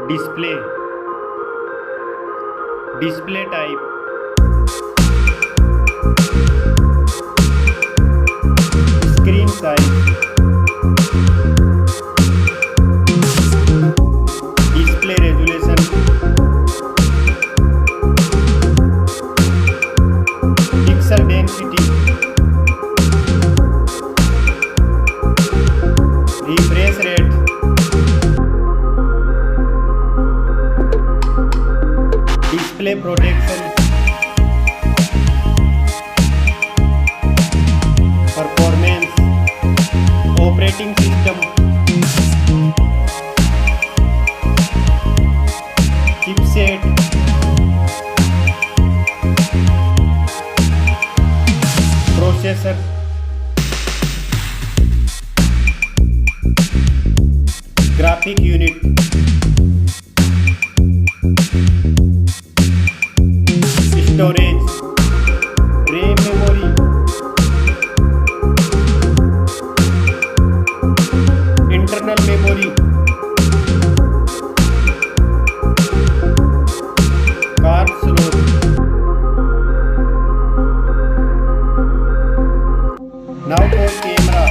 display, display type, screen size, display resolution, pixel density, refresh rate, display protection, performance, operating system, chipset, processor, graphic unit, storage, RAM memory, internal memory, card slot. Now for camera.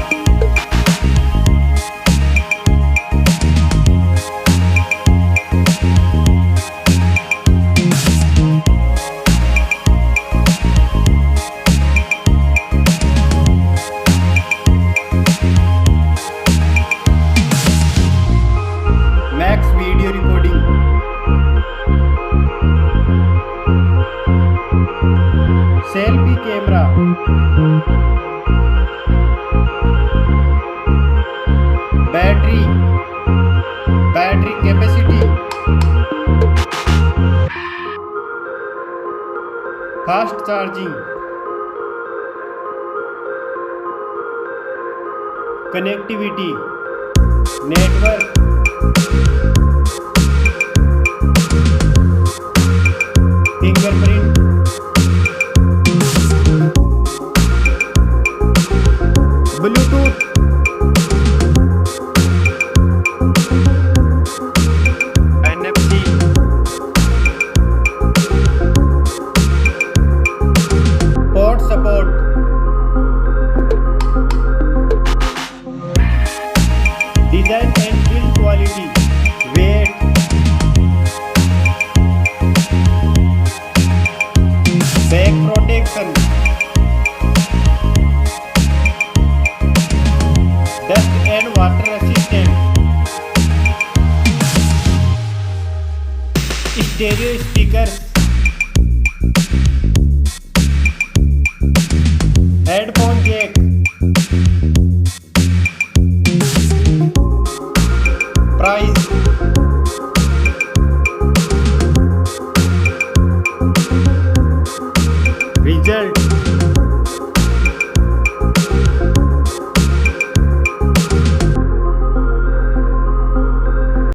Max video recording, selfie camera, battery capacity, fast charging, connectivity, network, fingerprint, Bluetooth, NFC, port support, design and build quality, weight, back protection, dust and water resistant, stereo speakers, headphone jack, price, result.